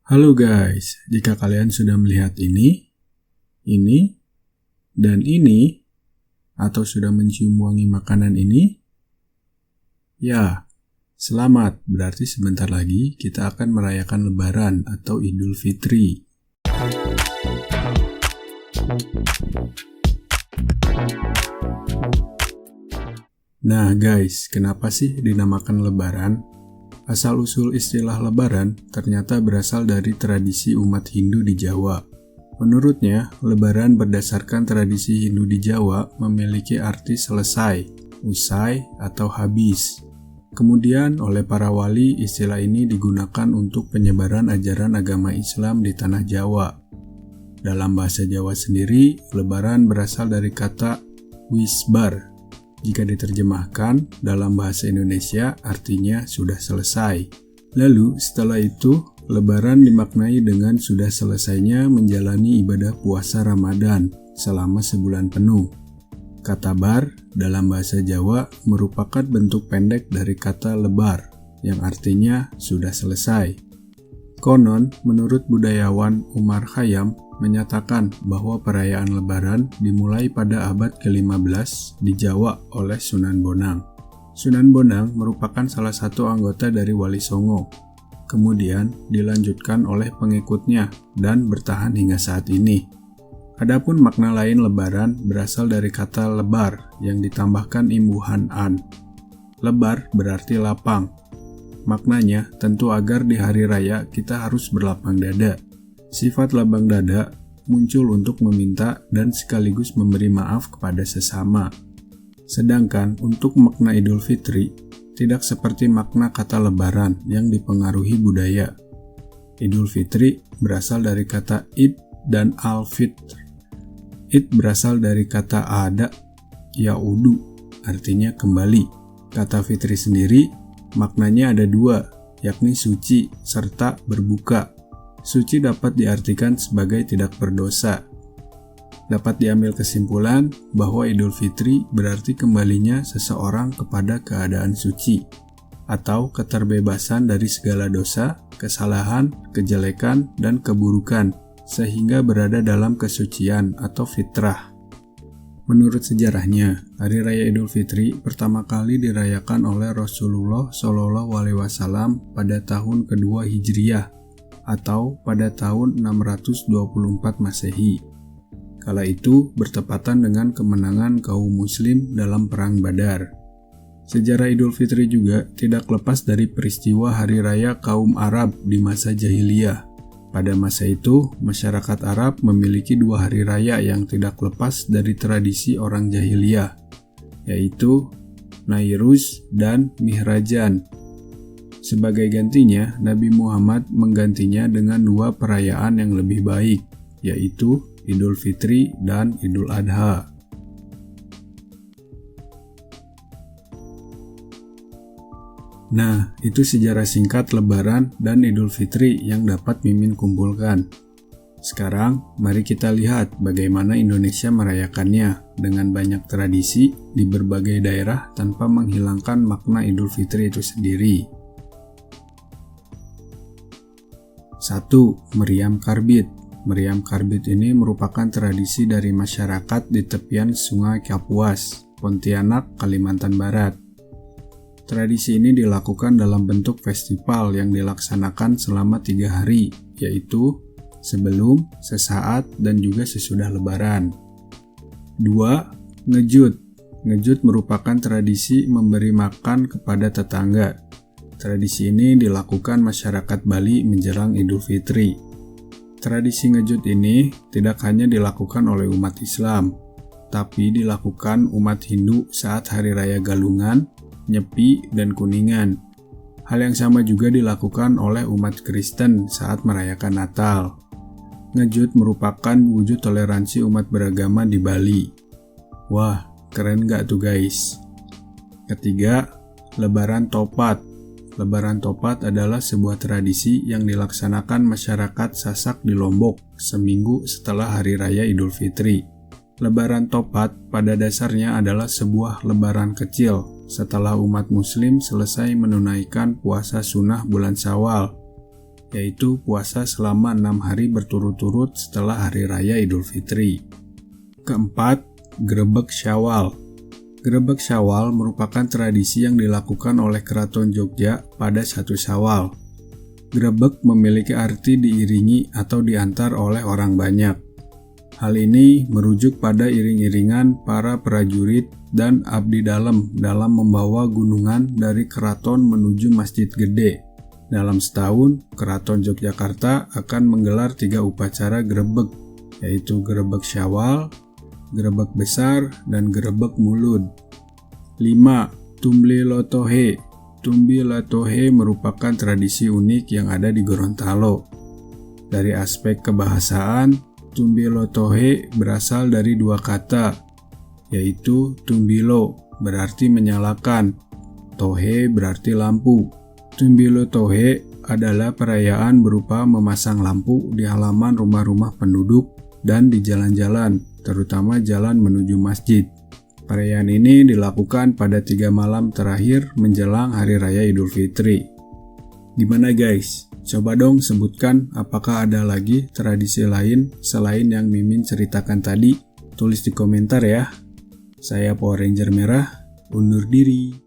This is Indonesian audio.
Halo guys, jika kalian sudah melihat ini, dan ini, atau sudah mencium wangi makanan ini, ya, selamat, berarti sebentar lagi kita akan merayakan Lebaran atau Idul Fitri. Nah guys, kenapa sih dinamakan Lebaran? Asal-usul istilah Lebaran ternyata berasal dari tradisi umat Hindu di Jawa. Menurutnya, Lebaran berdasarkan tradisi Hindu di Jawa memiliki arti selesai, usai, atau habis. Kemudian, oleh para wali, istilah ini digunakan untuk penyebaran ajaran agama Islam di tanah Jawa. Dalam bahasa Jawa sendiri, Lebaran berasal dari kata wisbar. Jika diterjemahkan dalam bahasa Indonesia, artinya sudah selesai. Lalu, setelah itu, Lebaran dimaknai dengan sudah selesainya menjalani ibadah puasa Ramadan selama sebulan penuh. Kata bar dalam bahasa Jawa merupakan bentuk pendek dari kata lebar, yang artinya sudah selesai. Konon, menurut budayawan Umar Khayyam, menyatakan bahwa perayaan Lebaran dimulai pada abad ke-15 di Jawa oleh Sunan Bonang. Sunan Bonang merupakan salah satu anggota dari Wali Songo. Kemudian dilanjutkan oleh pengikutnya dan bertahan hingga saat ini. Adapun makna lain Lebaran berasal dari kata lebar yang ditambahkan imbuhan an. Lebar berarti lapang. Maknanya tentu agar di hari raya kita harus berlapang dada. Sifat lapang dada muncul untuk meminta dan sekaligus memberi maaf kepada sesama. Sedangkan untuk makna Idul Fitri, tidak seperti makna kata Lebaran yang dipengaruhi budaya. Idul Fitri berasal dari kata id dan al-fitr. Id berasal dari kata ada, yaudu, artinya kembali. Kata fitri sendiri, maknanya ada dua, yakni suci serta berbuka. Suci dapat diartikan sebagai tidak berdosa. Dapat diambil kesimpulan bahwa Idul Fitri berarti kembalinya seseorang kepada keadaan suci, atau keterbebasan dari segala dosa, kesalahan, kejelekan, dan keburukan, sehingga berada dalam kesucian atau fitrah. Menurut sejarahnya, Hari Raya Idul Fitri pertama kali dirayakan oleh Rasulullah SAW pada tahun kedua Hijriyah, atau pada tahun 624 Masehi. Kala itu bertepatan dengan kemenangan kaum muslim dalam Perang Badar. Sejarah Idul Fitri juga tidak lepas dari peristiwa Hari Raya kaum Arab di masa jahiliyah. Pada masa itu, masyarakat Arab memiliki dua hari raya yang tidak lepas dari tradisi orang jahiliyah, yaitu Nairuz dan Mihrajan. Sebagai gantinya, Nabi Muhammad menggantinya dengan dua perayaan yang lebih baik, yaitu Idul Fitri dan Idul Adha. Nah, itu sejarah singkat Lebaran dan Idul Fitri yang dapat Mimin kumpulkan. Sekarang, mari kita lihat bagaimana Indonesia merayakannya dengan banyak tradisi di berbagai daerah tanpa menghilangkan makna Idul Fitri itu sendiri. 1. Meriam Karbit. Meriam Karbit ini merupakan tradisi dari masyarakat di tepian Sungai Kapuas, Pontianak, Kalimantan Barat. Tradisi ini dilakukan dalam bentuk festival yang dilaksanakan selama 3 hari, yaitu sebelum, sesaat, dan juga sesudah Lebaran. 2. Ngejut. Ngejut merupakan tradisi memberi makan kepada tetangga. Tradisi ini dilakukan masyarakat Bali menjelang Idul Fitri. Tradisi ngejut ini tidak hanya dilakukan oleh umat Islam, tapi dilakukan umat Hindu saat Hari Raya Galungan, Nyepi, dan Kuningan. Hal yang sama juga dilakukan oleh umat Kristen saat merayakan Natal. Ngejut merupakan wujud toleransi umat beragama di Bali. Wah, keren gak tuh guys? 3. Lebaran Topat. Lebaran Topat adalah sebuah tradisi yang dilaksanakan masyarakat Sasak di Lombok seminggu setelah Hari Raya Idul Fitri. Lebaran Topat pada dasarnya adalah sebuah lebaran kecil setelah umat muslim selesai menunaikan puasa sunnah bulan Syawal. yaitu puasa selama 6 hari berturut-turut setelah Hari Raya Idul Fitri. Keempat, Grebeg Syawal. Grebeg Syawal merupakan tradisi yang dilakukan oleh Keraton Jogja pada 1 Syawal. Grebeg memiliki arti diiringi atau diantar oleh orang banyak. Hal ini merujuk pada iring-iringan para prajurit dan abdi dalam membawa gunungan dari keraton menuju Masjid Gede. Dalam setahun, Keraton Yogyakarta akan menggelar 3 upacara grebeg, yaitu Grebeg Syawal, Grebeg Besar, dan Grebeg Mulud. 5. Tumli Lotohe. Tumbi Lotohe merupakan tradisi unik yang ada di Gorontalo. Dari aspek kebahasaan, Tumbi Lotohe berasal dari 2 kata, yaitu tumbilo berarti menyalakan, tohe berarti lampu. Tumbi Lotohe adalah perayaan berupa memasang lampu di halaman rumah-rumah penduduk dan di jalan-jalan, terutama jalan menuju masjid. Perayaan ini dilakukan pada 3 malam terakhir menjelang Hari Raya Idul Fitri. Gimana guys? Coba dong sebutkan apakah ada lagi tradisi lain selain yang Mimin ceritakan tadi? Tulis di komentar ya. Saya Power Ranger Merah, undur diri.